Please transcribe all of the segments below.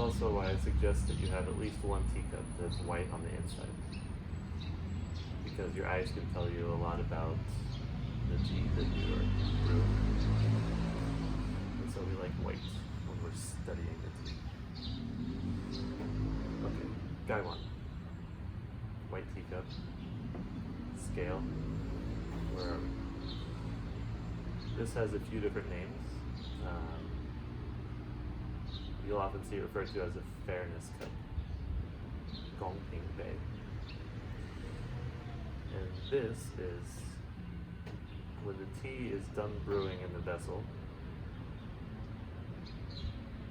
also why I suggest that you have at least one teacup that's white on the inside, because your eyes can tell you a lot about the tea that you are brewing. And so we like white when we're studying the tea. Okay, guy one. White teacup. Scale. Where are we? This has a few different names. You'll often see it referred to as a fairness cup. Gongping Bei. And this is when the tea is done brewing in the vessel,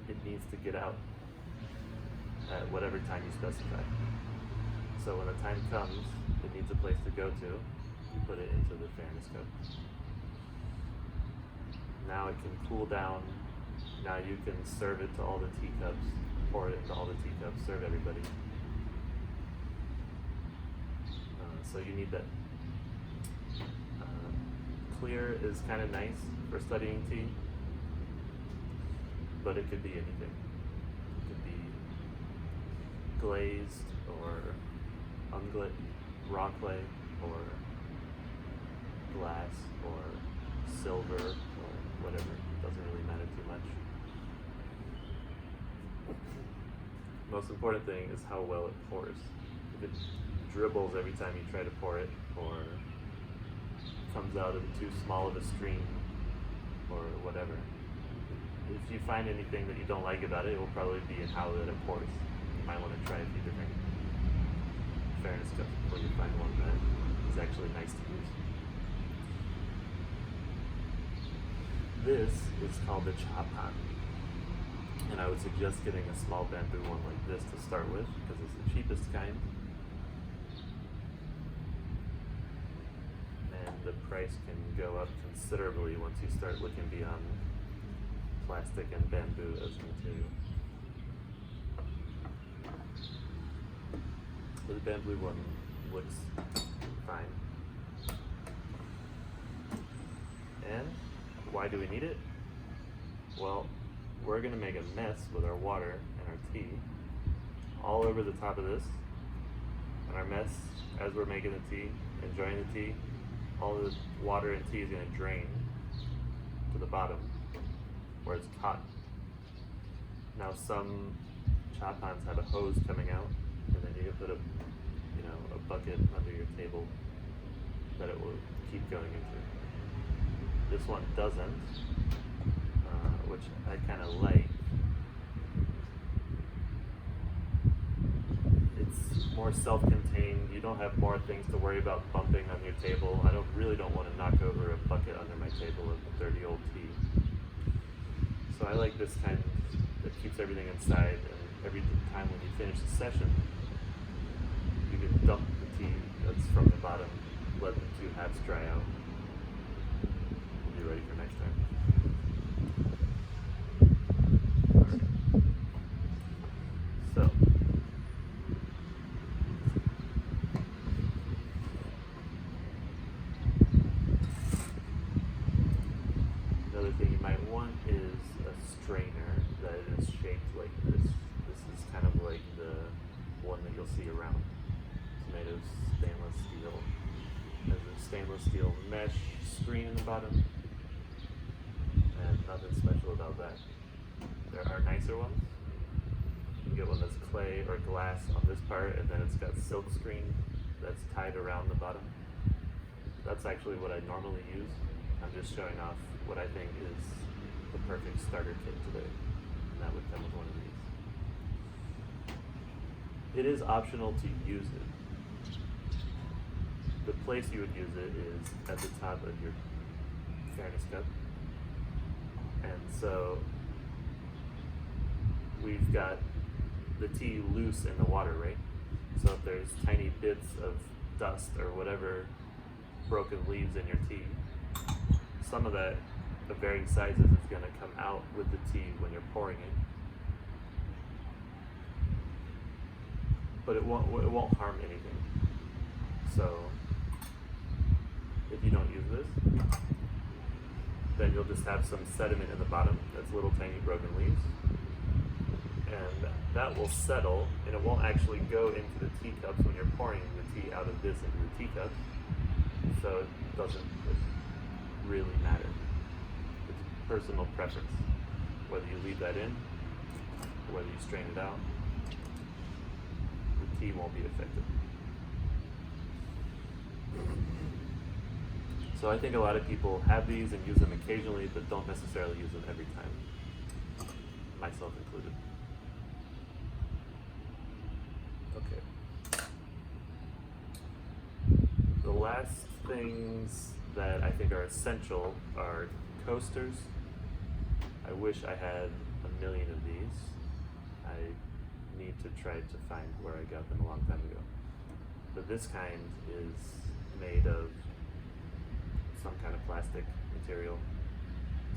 it needs to get out at whatever time you specify. So when the time comes, it needs a place to go to, you put it into the fairness cup. Now it can cool down. Now you can serve it to all the teacups, pour it into all the teacups, serve everybody. So you need that. Clear is kind of nice for studying tea, but it could be anything. It could be glazed or unglazed, raw clay, or glass, or silver, or whatever. It doesn't really matter too much. Most important thing is how well it pours. If it dribbles every time you try to pour it, or comes out of too small of a stream, or whatever. If you find anything that you don't like about it, it will probably be in how that it pours. You might want to try a few different fairness cups before you find one that is actually nice to use. This is called the cha pan, and I would suggest getting a small bamboo one like this to start with, because it's the cheapest kind. And the price can go up considerably once you start looking beyond plastic and bamboo as material. The bamboo one looks fine. And why do we need it? Well, we're going to make a mess with our water and our tea all over the top of this. And our mess, as we're making the tea, enjoying the tea, all the water and tea is going to drain to the bottom where it's caught. Now some cha pans have a hose coming out, and then you can put a bucket under your table that it will keep going into. This one doesn't, which I kind of like. It's more self-contained. You don't have more things to worry about bumping on your table. I really don't want to knock over a bucket under my table of dirty old tea. So I like this kind that keeps everything inside, and every time when you finish the session, you can dump the tea that's from the bottom, let the two halves dry out. We'll be ready for next time. Alright. So, another thing you might want is a strainer that is shaped like this. This is kind of like the one that you'll see around. It's made of stainless steel. There's a stainless steel mesh screen in the bottom, and nothing special about that. There are nicer ones. You can get one that's clay or glass on this part, and then it's got silk screen that's tied around the bottom. That's actually what I normally use. I'm just showing off what I think is the perfect starter kit today, and that would come with one of these. It is optional to use it. The place you would use it is at the top of your fairness cup. And so we've got the tea loose in the water, right? So if there's tiny bits of dust or whatever, broken leaves in your tea, some of that of varying sizes is going to come out with the tea when you're pouring it. But it won't harm anything. So if you don't use this, then you'll just have some sediment in the bottom that's little tiny broken leaves. And that will settle and it won't actually go into the teacups when you're pouring the tea out of this into the teacup. So it doesn't really matter. It's personal preference. Whether you leave that in or whether you strain it out, the tea won't be affected. So I think a lot of people have these and use them occasionally, but don't necessarily use them every time, myself included. Okay. The last things that I think are essential are coasters. I wish I had 1,000,000 of these. I need to try to find where I got them a long time ago. But this kind is made of some kind of plastic material,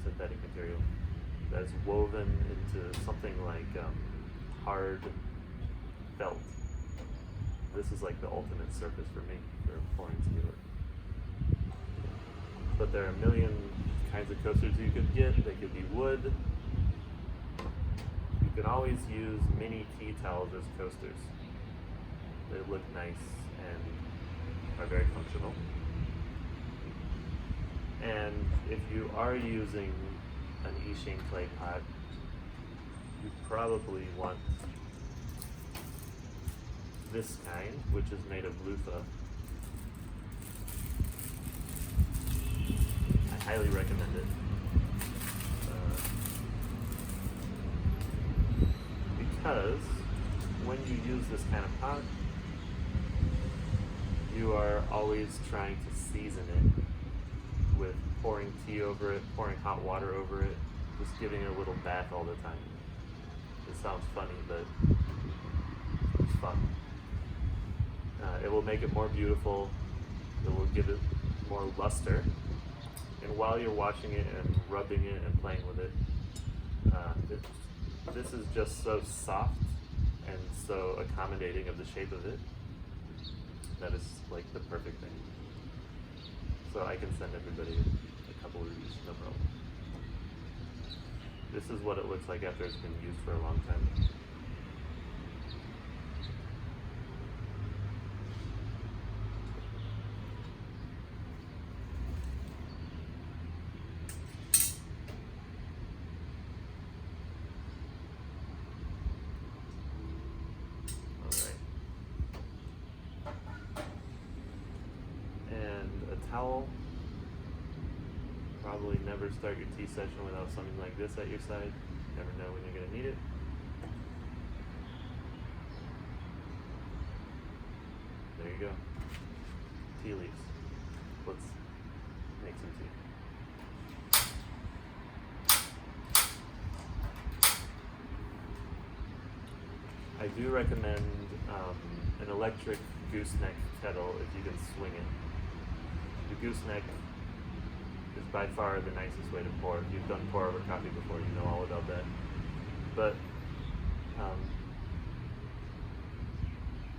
synthetic material, that is woven into something like hard felt. This is like the ultimate surface for me for pouring tea over. But there are 1,000,000 kinds of coasters you could get. They could be wood. You can always use mini tea towels as coasters. They look nice and are very functional. And if you are using an Yixing clay pot, you probably want this kind, which is made of loofah. I highly recommend it. Because when you use this kind of pot, you are always trying to season it with pouring tea over it, pouring hot water over it, just giving it a little bath all the time. It sounds funny, but it's fun. It will make it more beautiful. It will give it more luster. And while you're washing it and rubbing it and playing with it, this is just so soft and so accommodating of the shape of it that it's like the perfect thing. So I can send everybody a couple of these, no problem. This is what it looks like after it's been used for a long time. Towel. Probably never start your tea session without something like this at your side. Never know when you're going to need it. There you go. Tea leaves. Let's make some tea. I do recommend an electric gooseneck kettle if you can swing it. The gooseneck is by far the nicest way to pour. If you've done pour over coffee before, you know all about that. But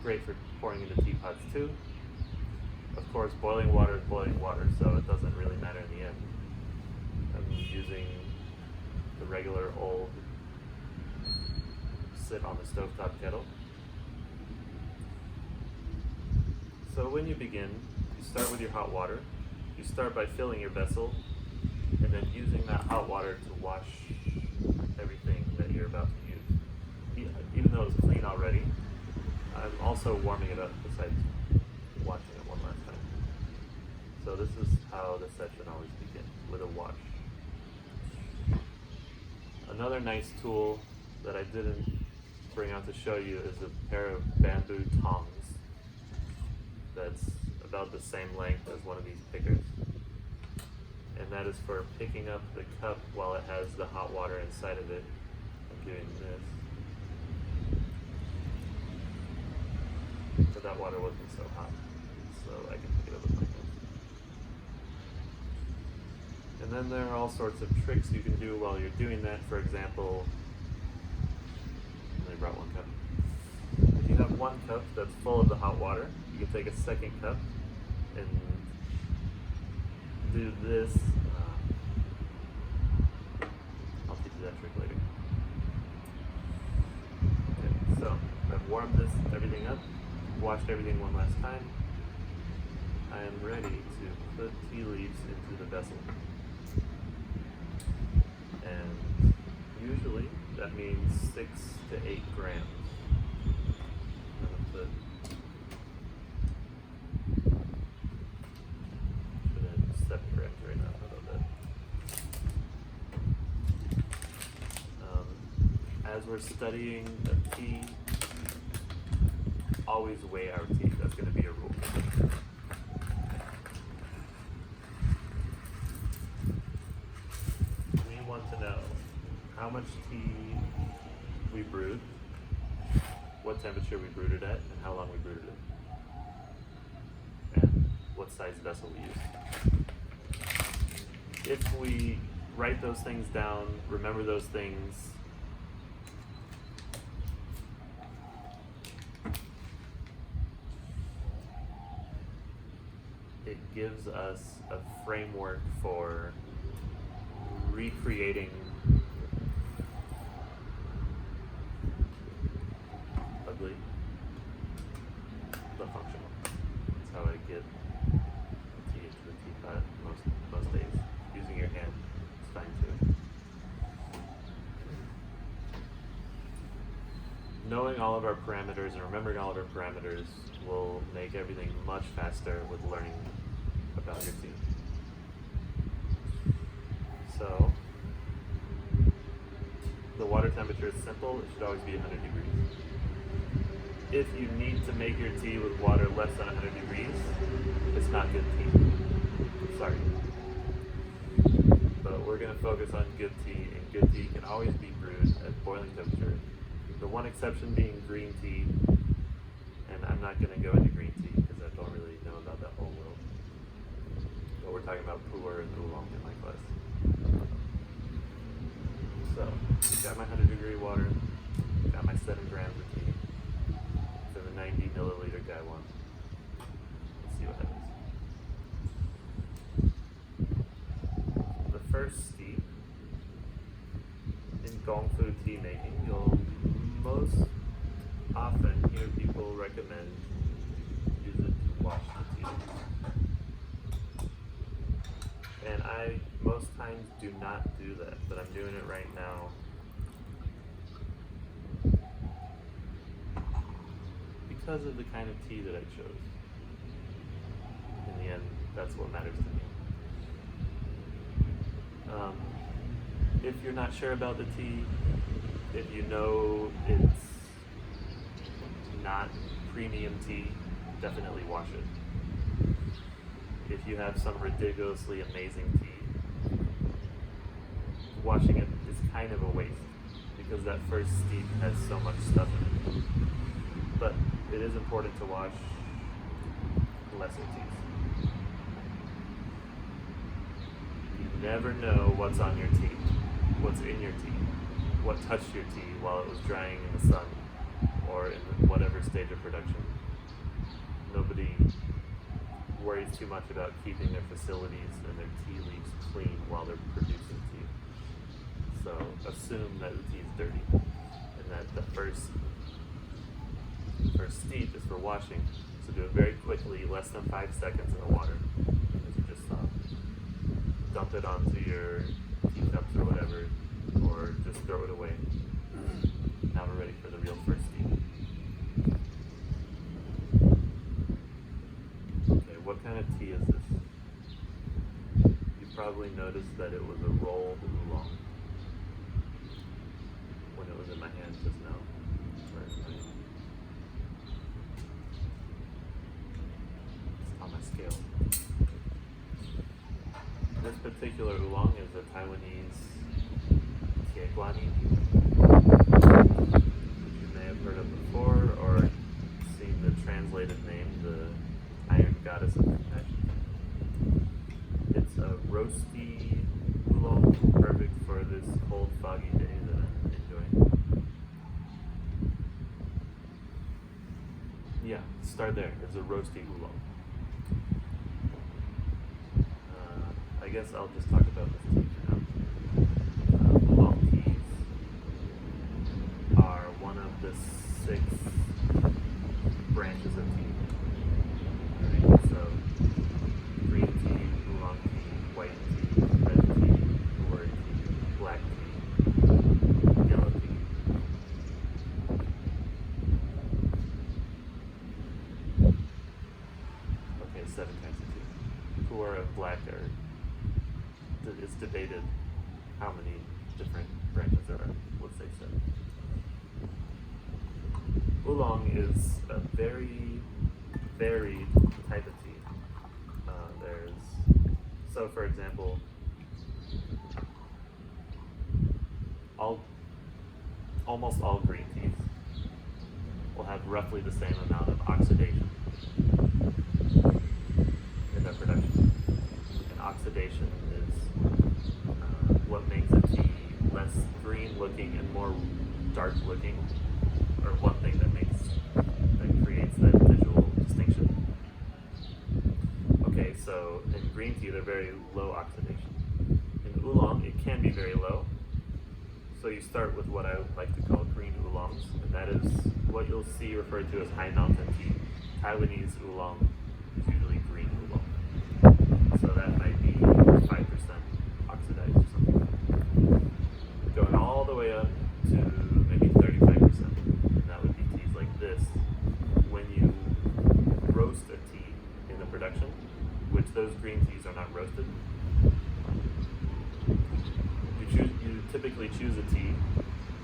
great for pouring into teapots too. Of course, boiling water is boiling water, so it doesn't really matter in the end. I'm using the regular old sit on the stovetop kettle. So when you begin, you start with your hot water. You start by filling your vessel and then using that hot water to wash everything that you're about to use. Even though it's clean already, I'm also warming it up besides washing it one last time. So this is how the session always begins, with a wash. Another nice tool that I didn't bring out to show you is a pair of bamboo tongs that's about the same length as one of these pickers. And that is for picking up the cup while it has the hot water inside of it. I'm doing this. But that water wasn't so hot, so I can pick it up with my hands. And then there are all sorts of tricks you can do while you're doing that. For example, I only brought one cup. If you have one cup that's full of the hot water, you can take a second cup and do this. I'll teach you that trick later. Okay. warmed everything up, washed everything one last time, I am ready to put tea leaves into the vessel. And usually that means 6 to 8 grams. I'm going to put it 7 grams right now. How about that? As we're studying the tea, always weigh our tea. That's going to be a rule. We want to know how much tea we brewed, what temperature we brewed it at, and how long we brewed it, and what size vessel we used. If we write those things down, remember those things, it gives us a framework for recreating ugly but functional. That's how I get tea into the teapot most days. Using your hand is fine too. Knowing all of our parameters and remembering all of our parameters will make everything much faster with learning about your tea. So, the water temperature is simple. It should always be 100 degrees. If you need to make your tea with water less than 100 degrees, it's not good tea. Sorry. But we're going to focus on good tea, and good tea can always be brewed at boiling temperature. The one exception being green tea, and I'm not going to go into green tea because I don't really know about that whole world. But we're talking about pu'er and oolong in my class. So, got my 100-degree water, got my 7 grams of tea, for the 90 milliliter guy one. Let's see what happens. The first steep in Gong Fu tea making, you'll most often hear people recommend use it to wash the tea. And I most times do not do that, but I'm doing it right now because of the kind of tea that I chose. In the end, that's what matters to me. If you're not sure about the tea, if you know it's not premium tea, definitely wash it. If you have some ridiculously amazing tea, washing it is kind of a waste because that first steep has so much stuff in it. But it is important to wash lesser teas. You never know what's on your tea, what's in your tea, what touched your tea while it was drying in the sun or in whatever stage of production. Nobody worries too much about keeping their facilities and their tea leaves clean while they're producing tea. So assume that the tea is dirty and that the first steep is for washing. So do it very quickly, less than 5 seconds in the water, as you just saw. Dump it onto your teacups or whatever, or just throw it away. Now we're ready for the real first steep. Okay, what kind of tea is this? You probably noticed that it was a rolled oolong when it was in my hand just now. It's on my scale. This particular oolong is a Taiwanese Tieguani, which you may have heard of before or seen the translated name, the Iron Goddess of Compassion. It's a roasty oolong, perfect for this cold, foggy day that I'm enjoying. Yeah, start there. It's a roasty oolong. I guess I'll just talk about this tea for now. Oolong teas are one of the 6 It's debated how many different branches there are. Let's say 7. Oolong is a very varied type of tea. So for example, almost all green teas will have roughly the same amount of oxidation in their production. And oxidation is what makes a tea less green looking and more dark looking, or one thing that creates that visual distinction. Okay, so in green tea they're very low oxidation. In oolong it can be very low. So you start with what I like to call green oolongs, and that is what you'll see referred to as high mountain tea. Taiwanese oolong is usually green oolong. So that might be 5% oxidized or something. Going all the way up to maybe 35%. And that would be teas like this. When you roast a tea in the production, which those green teas are not roasted, you typically choose a tea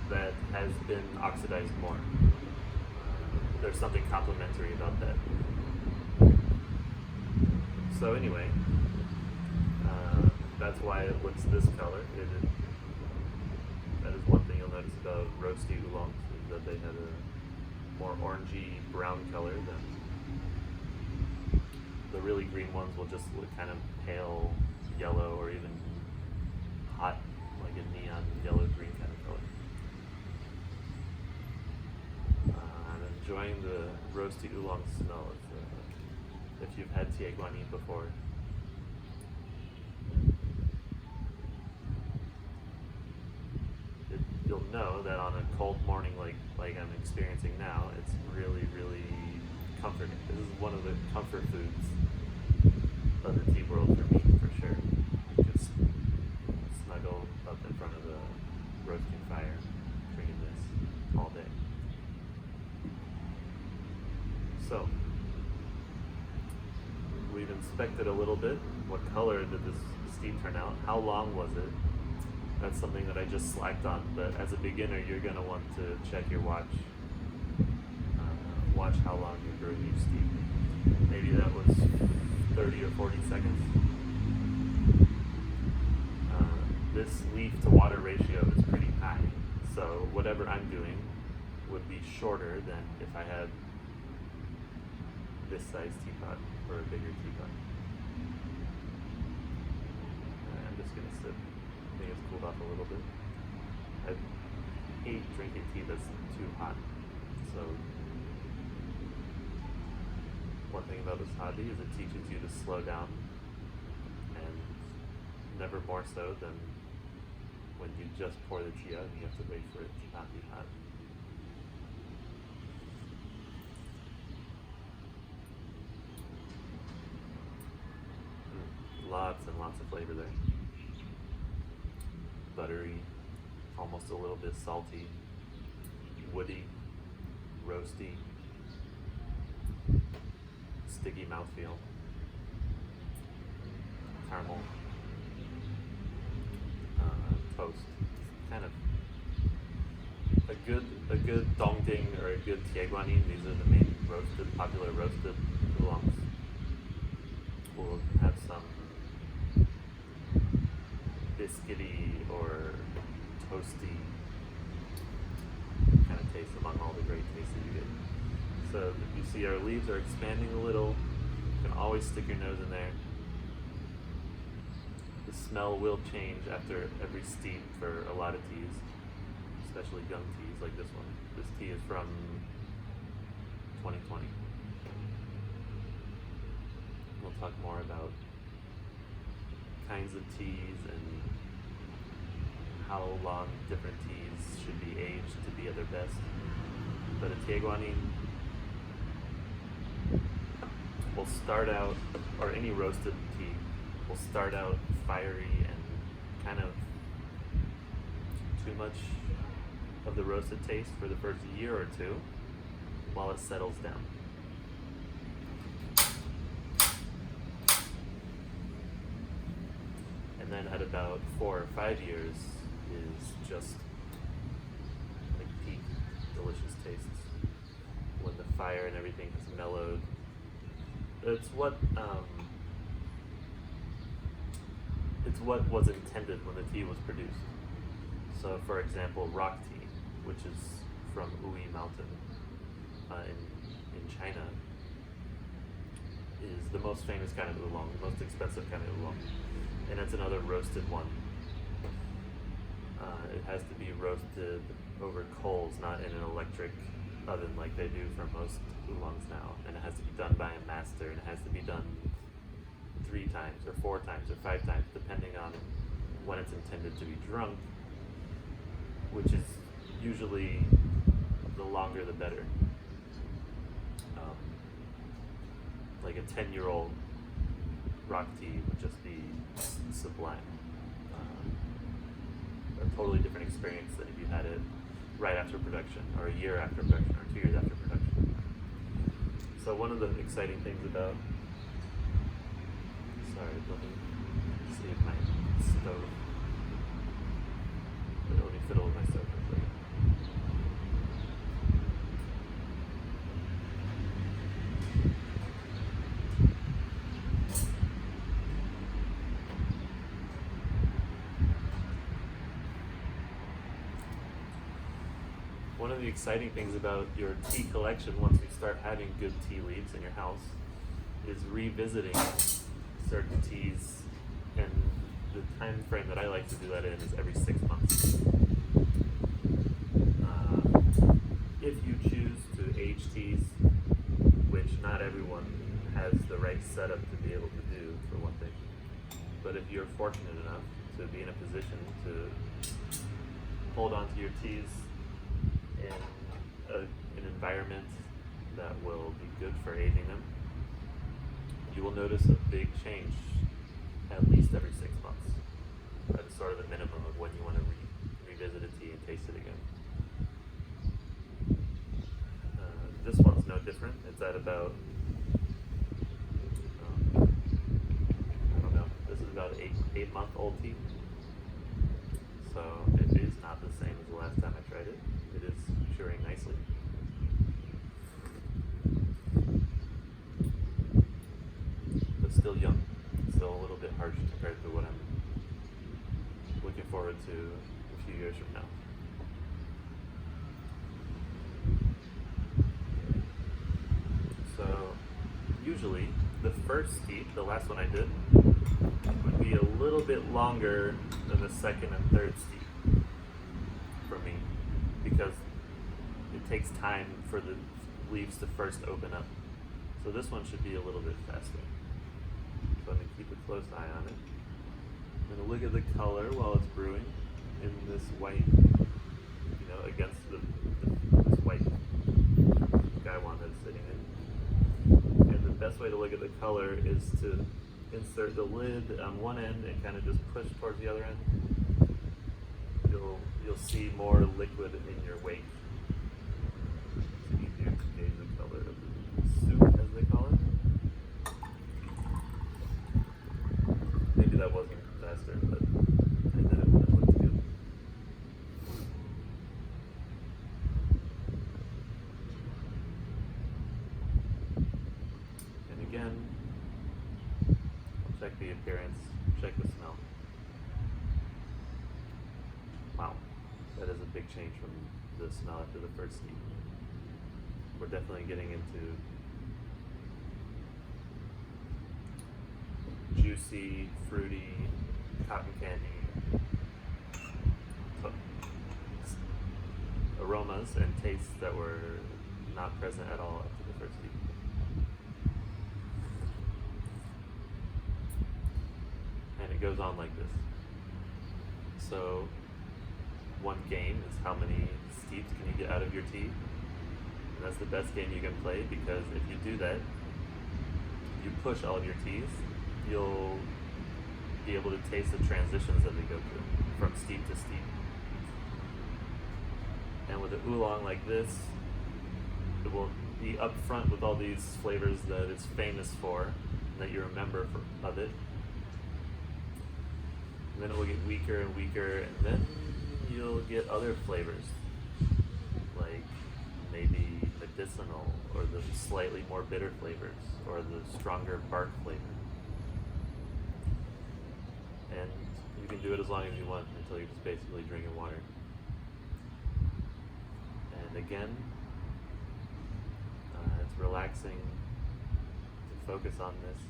that has been oxidized more. There's something complimentary about that. So anyway, that's why it looks this color. That is one thing you'll notice about roasty oolongs, is that they have a more orangey brown color than the really green ones will just look kind of pale yellow or even hot, like a neon yellow-green kind of color. I'm enjoying the roasty oolong smell. If you've had tie guanyin before, you'll know that on a cold morning like I'm experiencing now, it's really, really comforting. This is one of the comfort foods of the tea world for me, for sure. Just snuggle up in front of the roasting fire, drinking this all day. So, we've inspected a little bit. What color did this steep turn out? How long was it? That's something that I just slacked on, but as a beginner, you're going to want to check your watch. Watch how long you're brewing each steep. Maybe that was 30 or 40 seconds. This leaf to water ratio is pretty high, so whatever I'm doing would be shorter than if I had this size teapot or a bigger teapot. I'm just going to sip. I think it's cooled off a little bit. I hate drinking tea that's too hot, so one thing about this hobby is it teaches you to slow down, and never more so than when you just pour the tea out and you have to wait for it to not be hot. Lots and lots of flavor there. Buttery, almost a little bit salty, woody, roasty, sticky mouthfeel, caramel, toast. Kind of a good dongting or a good tie guanyin. These are the main popular roasted oolongs. We'll have some biscuity or toasty kind of taste among all the great tastes that you get. So you see our leaves are expanding a little. You can always stick your nose in there. The smell will change after every steep for a lot of teas, especially young teas like this one. This tea is from 2020. We'll talk more about kinds of teas and how long different teas should be aged to be at their best. But a tie guanyin will start out, or any roasted tea will start out fiery and kind of too much of the roasted taste for the first year or two while it settles down. And And then at about 4 or 5 years is just like peak delicious tastes. When the fire and everything has mellowed. It's what was intended when the tea was produced. So, for example, rock tea, which is from Uyi Mountain in China, is the most famous kind of oolong, the most expensive kind of oolong, and it's another roasted one. It has to be roasted over coals, not in an electric oven like they do for most oolongs now, and it has to be done by a master, and it has to be done 3 times or 4 times or 5 times depending on when it's intended to be drunk, which is usually the longer the better. Like a 10-year-old rock tea would just be sublime. A totally different experience than if you had it right after production, or a year after production, or 2 years after production. So one of the exciting things about, sorry, let me see if my stove, let me fiddle with my stove for a second. One of the exciting things about your tea collection, once you start having good tea leaves in your house, is revisiting certain teas, and the time frame that I like to do that in is every 6 months. If you choose to age teas, which not everyone has the right setup to be able to do, for one thing, but if you're fortunate enough to be in a position to hold on to your teas in an environment that will be good for aging them, you will notice a big change at least every 6 months. That is sort of the minimum of when you want to revisit a tea and taste it again. This one's no different. It's at about, I don't know, this is about 8-month-old tea. So it is not the same as the last time I tried it. It is maturing nicely. But still young. Still a little bit harsh compared to what I'm looking forward to a few years from now. So usually the first steep, the last one I did, would be a little bit longer than the second and third steep for me, because it takes time for the leaves to first open up. So this one should be a little bit faster. So I'm going to keep a close eye on it. I'm going to look at the color while it's brewing in this white, against this white gaiwan that it's sitting in. And the best way to look at the color is to insert the lid on one end and kind of just push towards the other end. You'll see more liquid in your wake. It's easier to gauge the color of the soup, as they call it. Maybe that wasn't faster, but I did it when it looked good. And again, check the appearance, check the smell. Wow, that is a big change from the smell after the first steep. We're definitely getting into juicy, fruity, cotton candy aromas and tastes that were not present at all after the first steep. And it goes on like this. So one game is how many steeps can you get out of your tea. And that's the best game you can play, because if you do that, you push all of your teas, you'll be able to taste the transitions that they go through from steep to steep. And with an oolong like this, it will be upfront with all these flavors that it's famous for, that you remember of it. and then it will get weaker and weaker, and then you'll get other flavors, like maybe medicinal, or the slightly more bitter flavors, or the stronger bark flavor. And you can do it as long as you want until you're just basically drinking water. And again, it's relaxing to focus on this,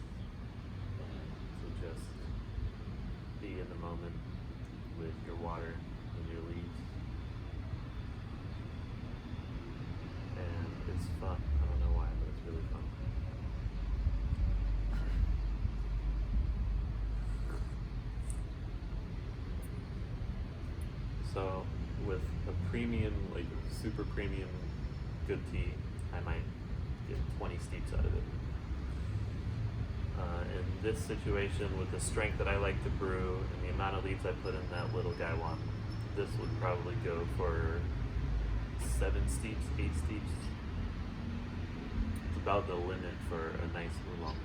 and to just be in the moment with your water and your leaves. And it's fun. I don't know why, but it's really fun. So with a premium, like super premium good tea, I might get 20 steeps out of it. In this situation, with the strength that I like to brew and the amount of leaves I put in that little gaiwan, this would probably go for 7 steeps, 8 steeps. It's about the limit for a nice oolong,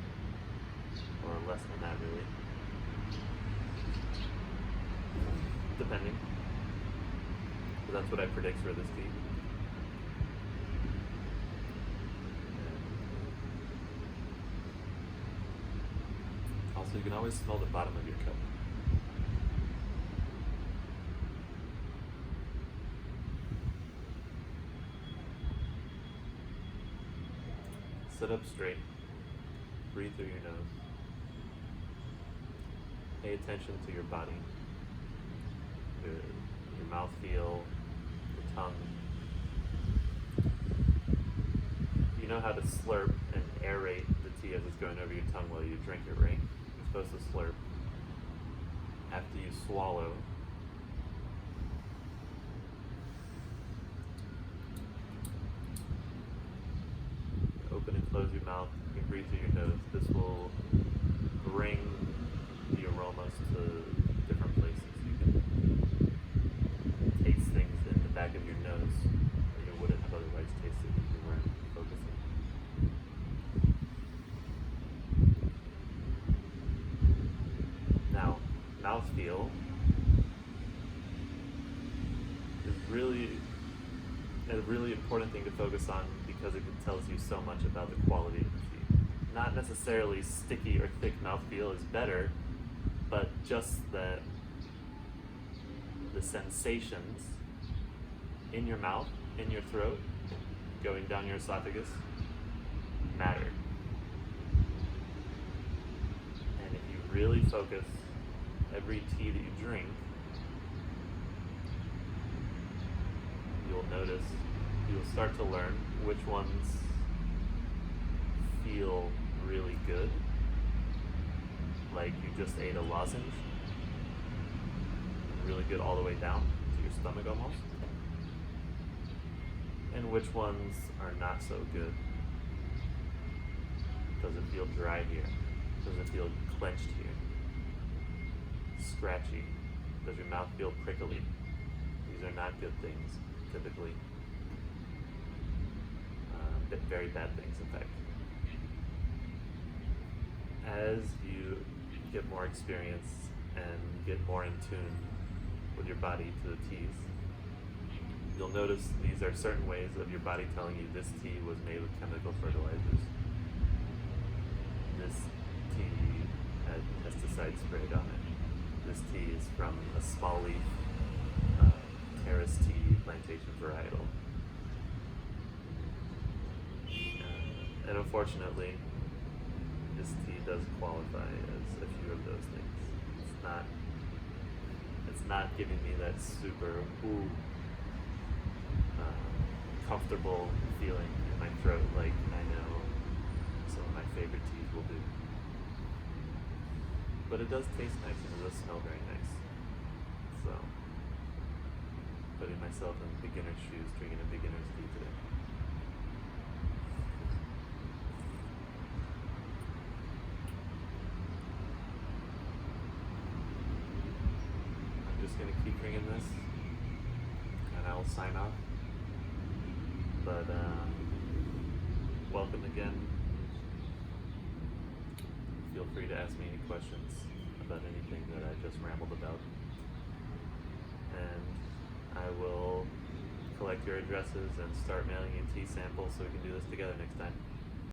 or less than that really, depending. But that's what I predict for this tea. Also, you can always smell the bottom of your cup. Sit up straight. Breathe through your nose. Pay attention to your body, your mouth feel, your tongue. You know how to slurp and aerate the tea as it's going over your tongue while you drink it, right? You're supposed to slurp. After you swallow, open and close your mouth. You can breathe through your nose. This will bring the aromas to different places. You can taste things in the back of your nose that you wouldn't have otherwise tasted if you weren't focusing. Now, mouthfeel is really a really important thing to focus on, because it tells you so much about the quality of the tea. Not necessarily sticky or thick mouthfeel is better, but just that the sensations in your mouth, in your throat, going down your esophagus, matter. And if you really focus every tea that you drink, you'll notice, you'll start to learn which ones feel really good, like you just ate a lozenge, really good all the way down to your stomach almost, and which ones are not so good. Does it feel dry here? Does it feel clenched here? Scratchy? Does your mouth feel prickly? These are not good things, typically. Very bad things, in fact. As you get more experience and get more in tune with your body to the teas, you'll notice these are certain ways of your body telling you this tea was made with chemical fertilizers. This tea had pesticide sprayed on it. This tea is from a small leaf terrace tea plantation varietal. And unfortunately, this tea does qualify as a few of those things. It's not giving me that super comfortable feeling in my throat like I know some of my favorite teas will do. But it does taste nice and it does smell very nice. So, putting myself in beginner's shoes, drinking a beginner's tea today. Just gonna keep drinking this, and I'll sign off. But welcome again. Feel free to ask me any questions about anything that I just rambled about. And I will collect your addresses and start mailing you tea samples so we can do this together next time.